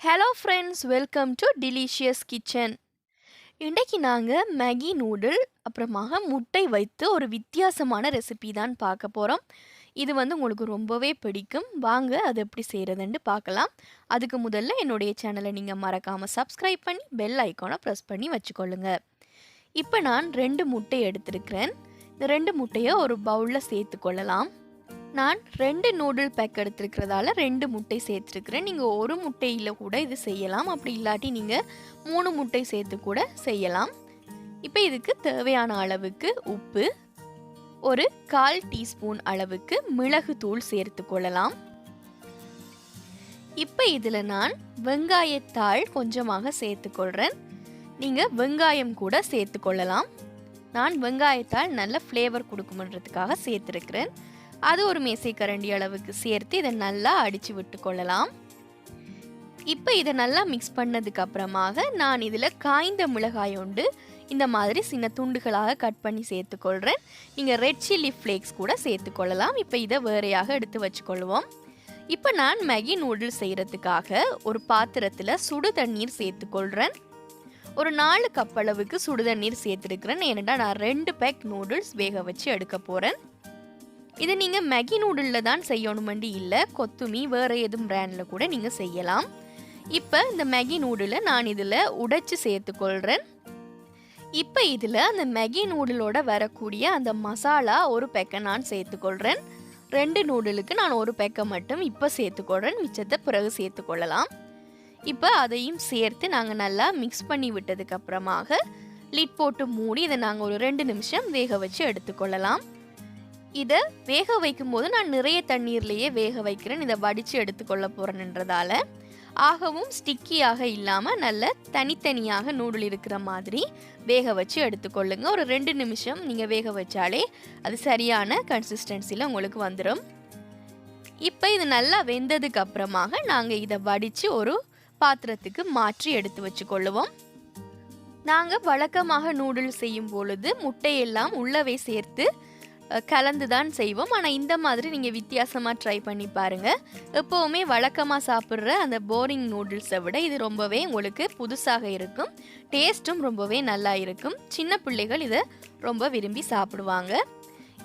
Hello friends, welcome to Delicious Kitchen. இன்றைக்கு நாங்கள் Maggi noodle அப்புறமாக முட்டை வைத்து ஒரு வித்தியாசமான ரெசிபி தான் பார்க்க போகிறோம். இது உங்களுக்கு ரொம்பவே பிடிக்கும். வாங்க அது எப்படி செய்கிறதுன்னு பார்க்கலாம். அதுக்கு முதல்ல என்னுடைய சேனலை நீங்கள் மறக்காமல் சப்ஸ்கிரைப் பண்ணி பெல் ஐக்கானை ப்ரெஸ் பண்ணி வச்சுக்கொள்ளுங்க. இப்போ நான் 2 முட்டை எடுத்திருக்கிறேன். இந்த 2 முட்டையை ஒரு பவுலில் சேர்த்துக்கொள்ளலாம். நான் 2 நூடுல் பேக் எடுத்துருக்கிறதால 2 முட்டை சேர்த்துருக்கிறேன். நீங்கள் ஒரு முட்டையில் கூட இது செய்யலாம். அப்படி இல்லாட்டி நீங்கள் 3 முட்டை சேர்த்து கூட செய்யலாம். இப்போ இதுக்கு தேவையான அளவுக்கு உப்பு, ஒரு 1/4 டீஸ்பூன் அளவுக்கு மிளகுத்தூள் சேர்த்து கொள்ளலாம். இப்போ இதில் நான் வெங்காயத்தாள் கொஞ்சமாக சேர்த்துக்கொள்கிறேன். நீங்கள் வெங்காயம் கூட சேர்த்து கொள்ளலாம். நான் வெங்காயத்தாள் நல்ல ஃப்ளேவர் கொடுக்குமன்றதுக்காக சேர்த்துருக்கிறேன். அது ஒரு மேசைக்கரண்டி அளவுக்கு சேர்த்து இதை நல்லா அடித்து விட்டு கொள்ளலாம். இப்போ இதை நல்லா மிக்ஸ் பண்ணதுக்கு அப்புறமாக நான் இதில் காய்ந்த மிளகாய் உண்டு இந்த மாதிரி சின்ன துண்டுகளாக கட் பண்ணி சேர்த்துக்கொள்கிறேன். நீங்கள் ரெட் சில்லி ஃப்ளேக்ஸ் கூட சேர்த்துக்கொள்ளலாம். இப்போ இதை வேறையாக எடுத்து வச்சுக்கொள்வோம். இப்போ நான் மேகி நூடுல்ஸ் செய்கிறதுக்காக ஒரு பாத்திரத்தில் சுடு தண்ணீர் சேர்த்துக்கொள்கிறேன். ஒரு 4 கப் அளவுக்கு சுடு தண்ணீர் சேர்த்துருக்கிறேன். ஏனென்றால் நான் 2 பேக் நூடுல்ஸ் வேக வச்சு எடுக்க போகிறேன். இது நீங்கள் மேகி நூடுலில் தான் செய்யணுமெண்டி இல்லை, கொத்துமி வேறு எதுவும் பிராண்டில் கூட நீங்கள் செய்யலாம். இப்போ இந்த மேகி நூடுலை நான் இதில் உடைச்சி சேர்த்துக்கொள்கிறேன். இப்போ இதில் அந்த மேகி நூடுலோட வரக்கூடிய அந்த மசாலா ஒரு பேக்கை நான் சேர்த்துக்கொள்கிறேன். 2 நூடுலுக்கு நான் ஒரு பேக்கை மட்டும் இப்போ சேர்த்துக்கொள்கிறேன். மிச்சத்தை பிறகு சேர்த்துக்கொள்ளலாம். இப்போ அதையும் சேர்த்து நாங்கள் நல்லா மிக்ஸ் பண்ணி விட்டதுக்கு அப்புறமாக லிட் போட்டு மூடி இதை நாங்கள் ஒரு 2 நிமிஷம் வேக வச்சு எடுத்துக்கொள்ளலாம். இதை வேக வைக்கும்போது நான் நிறைய தண்ணீர்லேயே வேக வைக்கிறேன். இதை வடித்து எடுத்துக்கொள்ள போகிறேன்றதால ஆகவும் ஸ்டிக்கியாக இல்லாமல் நல்ல தனித்தனியாக நூடுல் இருக்கிற மாதிரி வேக வச்சு எடுத்துக்கொள்ளுங்க. ஒரு 2 நிமிஷம் நீங்கள் வேக வச்சாலே அது சரியான கன்சிஸ்டன்சியில் உங்களுக்கு வந்துடும். இப்போ இது நல்லா வெந்ததுக்கு அப்புறமாக நாங்கள் இதை வடித்து ஒரு பாத்திரத்துக்கு மாற்றி எடுத்து வச்சுக்கொள்ளுவோம். நாங்கள் வழக்கமாக நூடுல் செய்யும் பொழுது முட்டையெல்லாம் உள்ளவே சேர்த்து கலந்து தான் செய்வோம். ஆனால் இந்த மாதிரி நீங்கள் வித்தியாசமாக ட்ரை பண்ணி பாருங்கள். எப்போவுமே வழக்கமாக சாப்பிட்ற அந்த போரிங் நூடுல்ஸை விட இது ரொம்பவே உங்களுக்கு புதுசாக இருக்கும். டேஸ்ட்டும் ரொம்பவே நல்லா இருக்கும். சின்ன பிள்ளைகள் இதை ரொம்ப விரும்பி சாப்பிடுவாங்க.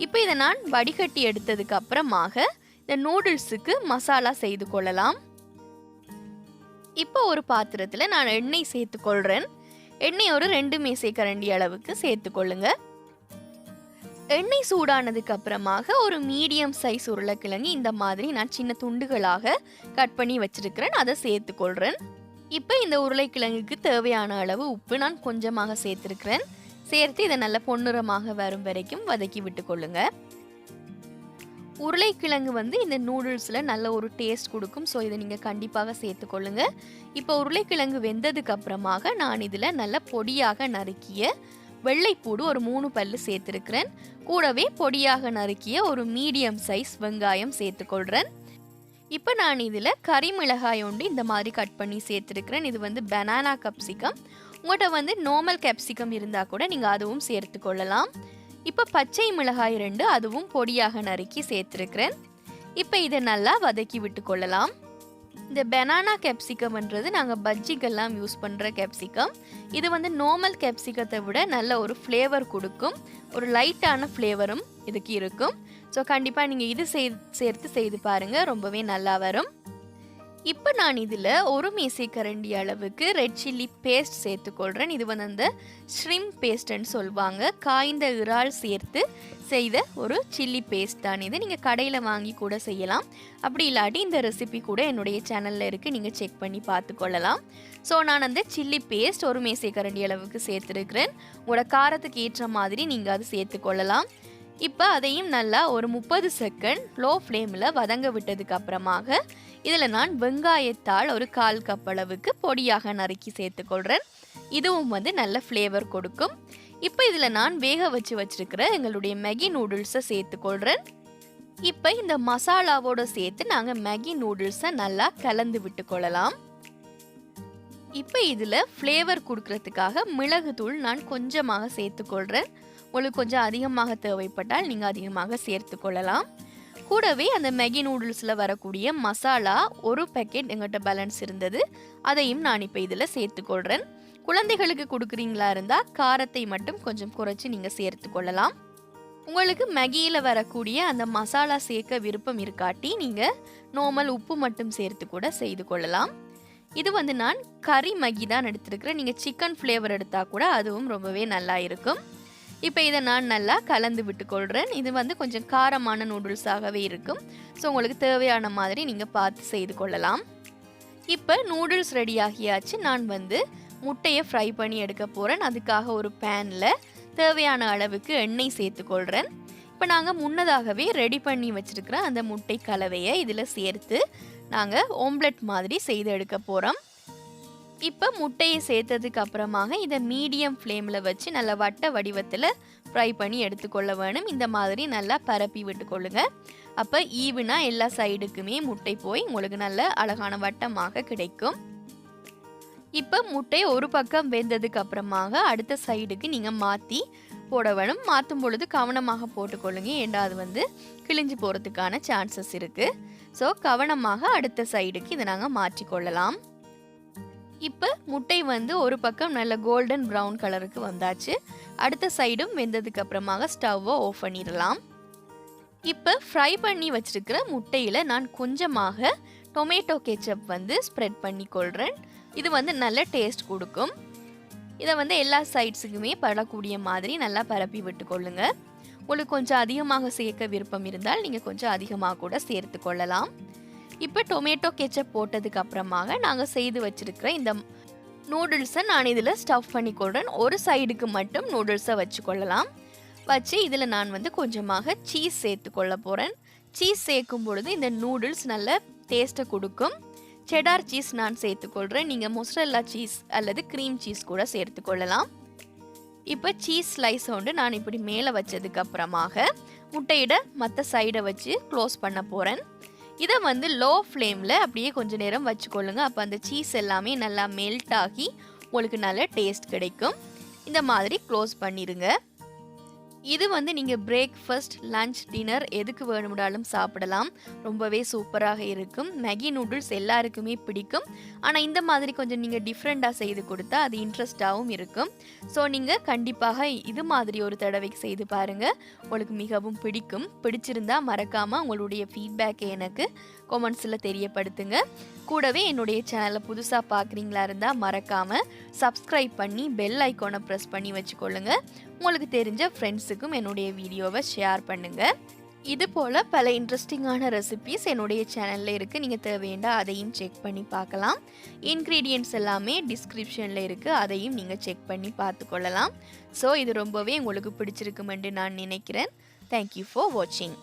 இப்போ இதை நான் வடிகட்டி எடுத்ததுக்கு அப்புறமாக இந்த நூடுல்ஸுக்கு மசாலா செய்து கொள்ளலாம். இப்போ ஒரு பாத்திரத்தில் நான் எண்ணெய் சேர்த்துக்கொள்கிறேன். எண்ணெய் ஒரு 2 மேசைக்கரண்டி அளவுக்கு சேர்த்துக்கொள்ளுங்க. எண்ணெய் சூடானதுக்கு அப்புறமாக ஒரு மீடியம் சைஸ் உருளைக்கிழங்கு இந்த மாதிரி நான் சின்ன துண்டுகளாக கட் பண்ணி வச்சிருக்கிறேன். அதை சேர்த்துக்கொள்கிறேன். இப்போ இந்த உருளைக்கிழங்குக்கு தேவையான அளவு உப்பு நான் கொஞ்சமாக சேர்த்துருக்கிறேன். சேர்த்து இதை நல்ல பொன்னிறமாக வரும் வரைக்கும் வதக்கி விட்டு கொள்ளுங்க. உருளைக்கிழங்கு இந்த நூடுல்ஸில் நல்ல ஒரு டேஸ்ட் கொடுக்கும். ஸோ இதை நீங்கள் கண்டிப்பாக சேர்த்துக்கொள்ளுங்க. இப்போ உருளைக்கிழங்கு வெந்ததுக்கு அப்புறமாக நான் இதில் நல்ல பொடியாக நறுக்கிய வெள்ளைப்பூடு ஒரு 3 பல்லு சேர்த்துருக்கிறேன். கூடவே பொடியாக நறுக்கிய ஒரு மீடியம் சைஸ் வெங்காயம் சேர்த்துக்கொள்கிறேன். இப்போ நான் இதில் கறிமிளகாய் உண்டு இந்த மாதிரி கட் பண்ணி சேர்த்துருக்கிறேன். இது பனானா கேப்சிகம். உங்கள்கிட்ட நார்மல் கேப்சிகம் இருந்தால் கூட நீங்கள் அதுவும் சேர்த்து கொள்ளலாம். இப்போ பச்சை மிளகாய் 2 அதுவும் பொடியாக நறுக்கி சேர்த்துருக்கிறேன். இப்போ இதை நல்லா வதக்கி விட்டு கொள்ளலாம். இந்த பனானா கேப்சிகம்ன்றது நாங்கள் பஜ்ஜிக்கெல்லாம் யூஸ் பண்ணுற கேப்சிகம். இது நார்மல் கேப்சிகத்தை விட நல்ல ஒரு ஃப்ளேவர் கொடுக்கும். ஒரு லைட்டான ஃப்ளேவரும் இதுக்கு இருக்கும். ஸோ கண்டிப்பாக நீங்கள் இது சேர்த்து செய்து பாருங்கள், ரொம்பவே நல்லா வரும். இப்போ நான் இதில் ஒரு மேசைக்கரண்டி அளவுக்கு ரெட் சில்லி பேஸ்ட் சேர்த்துக்கொள்கிறேன். இது அந்த ஷ்ரிம்ப் பேஸ்ட்ன்னு சொல்லுவாங்க. காய்ந்த இறால் சேர்த்து செய்த ஒரு சில்லி பேஸ்ட் தான் இது. நீங்கள் கடையில் வாங்கி கூட செய்யலாம். அப்படி இல்லாட்டி இந்த ரெசிபி கூட என்னுடைய சேனலில் இருக்குது, நீங்கள் செக் பண்ணி பார்த்துக்கொள்ளலாம். ஸோ நான் அந்த சில்லி பேஸ்ட் ஒரு மேசைக்கரண்டி அளவுக்கு சேர்த்துருக்கிறேன். உங்களோட காரத்துக்கு ஏற்ற மாதிரி நீங்கள் அது சேர்த்துக்கொள்ளலாம். இப்போ அதையும் நல்லா ஒரு 30 செகண்ட் லோ ஃப்ளேமில் வதங்க விட்டதுக்கு அப்புறமாக இதில் நான் வெங்காயத்தாள் ஒரு 1/4 கப் அளவுக்கு பொடியாக நறுக்கி சேர்த்துக்கொள்கிறேன். இதுவும் நல்ல ஃப்ளேவர் கொடுக்கும். இப்போ இதில் நான் வேக வச்சிருக்கிற எங்களுடைய மேகி நூடுல்ஸை சேர்த்துக்கொள்கிறேன். இப்போ இந்த மசாலாவோடு சேர்த்து நாங்கள் மேகி நூடுல்ஸை நல்லா கலந்து விட்டு கொள்ளலாம். இப்போ இதில் ஃப்ளேவர் கொடுக்கறதுக்காக மிளகுத்தூள் நான் கொஞ்சமாக சேர்த்துக்கொள்கிறேன். உங்களுக்கு கொஞ்சம் அதிகமாக தேவைப்பட்டால் நீங்கள் அதிகமாக சேர்த்து கொள்ளலாம். கூடவே அந்த மேகி நூடுல்ஸில் வரக்கூடிய மசாலா ஒரு பேக்கெட் எங்கிட்ட பேலன்ஸ் இருந்தது, அதையும் நான் இப்போ இதில் சேர்த்துக்கொள்கிறேன். குழந்தைகளுக்கு கொடுக்குறீங்களா இருந்தால் காரத்தை மட்டும் கொஞ்சம் குறைச்சி நீங்கள் சேர்த்துக்கொள்ளலாம். உங்களுக்கு மேகியில் வரக்கூடிய அந்த மசாலா சேர்க்க விருப்பம் இருக்காட்டி நீங்கள் நார்மல் உப்பு மட்டும் சேர்த்து கூட செய்து கொள்ளலாம். இது வந்து நான் கறி மேகி தான் எடுத்துருக்கிறேன். நீங்கள் சிக்கன் ஃப்ளேவர் எடுத்தால் கூட அதுவும் ரொம்பவே நல்லா இருக்கும். இப்போ இதை நான் நல்லா கலந்து விட்டுக்கொள்கிறேன். இது வந்து கொஞ்சம் காரமான நூடுல்ஸாகவே இருக்கும். ஸோ உங்களுக்கு தேவையான மாதிரி நீங்கள் பார்த்து செய்து கொள்ளலாம். இப்போ நூடுல்ஸ் ரெடி ஆகியாச்சு. நான் வந்து முட்டையை ஃப்ரை பண்ணி எடுக்க போகிறேன். அதுக்காக ஒரு பேனில் தேவையான அளவுக்கு எண்ணெய் சேர்த்துக்கொள்கிறேன். இப்போ நாங்கள் முன்னதாகவே ரெடி பண்ணி வச்சுருக்கிற அந்த முட்டை கலவையை இதில் சேர்த்து நாங்கள் ஓம்லெட் மாதிரி செய்து எடுக்க போகிறோம். இப்போ முட்டையை சேர்த்ததுக்கு அப்புறமாக இதை மீடியம் ஃப்ளேமில் வச்சு நல்லா வட்ட வடிவத்தில் ஃப்ரை பண்ணி எடுத்துக்கொள்ள வேணும். இந்த மாதிரி நல்லா பரப்பி விட்டுக்கொள்ளுங்க. அப்போ ஈவனாக எல்லா சைடுக்குமே முட்டை போய் உங்களுக்கு நல்ல அழகான வட்டமாக கிடைக்கும். இப்போ முட்டை ஒரு பக்கம் வெந்ததுக்கு அப்புறமாக அடுத்த சைடுக்கு நீங்கள் மாற்றி போட வேணும். மாற்றும் பொழுது கவனமாக போட்டுக்கொள்ளுங்க, ஏண்டா அது வந்து கிழிஞ்சு போகிறதுக்கான சான்சஸ் இருக்குது. ஸோ கவனமாக அடுத்த சைடுக்கு இதை நாங்கள் மாற்றிக்கொள்ளலாம். இப்போ முட்டை வந்து ஒரு பக்கம் நல்ல கோல்டன் ப்ரௌன் கலருக்கு வந்தாச்சு. அடுத்த சைடும் வெந்ததுக்கு அப்புறமாக ஸ்டவ்வை ஆஃப் பண்ணிடலாம். இப்போ ஃப்ரை பண்ணி வச்சிருக்கிற முட்டையில் நான் கொஞ்சமாக டொமேட்டோ கெச்சப் வந்து ஸ்ப்ரெட் பண்ணி கொள்கிறேன். இது வந்து நல்ல டேஸ்ட் கொடுக்கும். இதை வந்து எல்லா சைட்ஸுக்குமே படக்கூடிய மாதிரி நல்லா பரப்பி விட்டுக்கொள்ளுங்க. உங்களுக்கு கொஞ்சம் அதிகமாக சேர்க்க விருப்பம் இருந்தால் நீங்கள் கொஞ்சம் அதிகமாக கூட சேர்த்து கொள்ளலாம். இப்போ டொமேட்டோ கெச்சப் போட்டதுக்கு அப்புறமாக நாங்கள் செய்து வச்சிருக்கிற இந்த நூடுல்ஸை நான் இதில் ஸ்டஃப் பண்ணி கொள்கிறேன். ஒரு சைடுக்கு மட்டும் நூடுல்ஸை வச்சுக்கொள்ளலாம். வச்சு இதில் நான் வந்து கொஞ்சமாக சீஸ் சேர்த்து கொள்ள போகிறேன். சீஸ் சேர்க்கும் பொழுது இந்த நூடுல்ஸ் நல்ல டேஸ்ட்டை கொடுக்கும். செடார் சீஸ் நான் சேர்த்துக்கொள்கிறேன். நீங்கள் மொசரல்லா சீஸ் அல்லது க்ரீம் சீஸ் கூட சேர்த்துக்கொள்ளலாம். இப்போ சீஸ் ஸ்லைஸ் வந்து நான் இப்படி மேலே வச்சதுக்கு அப்புறமாக முட்டையிட மற்ற சைடை வச்சு க்ளோஸ் பண்ண போகிறேன். இதை வந்து லோ ஃப்ளேமில் அப்படியே கொஞ்சம் நேரம் வச்சுக்கொள்ளுங்க. அப்போ அந்த சீஸ் எல்லாமே நல்லா மெல்ட் ஆகி உங்களுக்கு நல்ல டேஸ்ட் கிடைக்கும். இந்த மாதிரி க்ளோஸ் பண்ணிடுங்க. இது வந்து நீங்கள் பிரேக்ஃபாஸ்ட், லஞ்ச், டின்னர் எதுக்கு வேணும்னாலும் சாப்பிடலாம். ரொம்பவே சூப்பராக இருக்கும். மேகி நூடுல்ஸ் எல்லாருக்குமே பிடிக்கும். ஆனால் இந்த மாதிரி கொஞ்சம் நீங்கள் டிஃப்ரெண்ட்டாக செய்து கொடுத்தா அது இன்ட்ரெஸ்டாகவும் இருக்கும். ஸோ நீங்கள் கண்டிப்பாக இது மாதிரி ஒரு தடவை செய்து பாருங்கள். உங்களுக்கு மிகவும் பிடிக்கும். பிடிச்சிருந்தா மறக்காமல் உங்களுடைய ஃபீட்பேக்கை எனக்கு கமெண்ட்ஸில் தெரியப்படுத்துங்க. கூடவே என்னுடைய சேனலை புதுசாக பார்க்குறீங்களா இருந்தால் மறக்காமல் சப்ஸ்கிரைப் பண்ணி பெல் ஐக்கானை ப்ரெஸ் பண்ணி வச்சுக்கொள்ளுங்க. உங்களுக்கு தெரிஞ்ச ஃப்ரெண்ட்ஸுக்கும் என்னுடைய வீடியோவை ஷேர் பண்ணுங்கள். இது போல் பல இன்ட்ரெஸ்டிங்கான ரெசிபீஸ் என்னுடைய சேனலில் இருக்குது. நீங்கள் தேவையண்டா அதையும் செக் பண்ணி பார்க்கலாம். இன்க்ரீடியன்ட்ஸ் எல்லாமே டிஸ்கிரிப்ஷனில் இருக்குது, அதையும் நீங்கள் செக் பண்ணி பார்த்துக்கொள்ளலாம். ஸோ இது ரொம்பவே உங்களுக்கு பிடிச்சிருக்குமென்று நான் நினைக்கிறேன். தேங்க்யூ ஃபார் வாட்சிங்.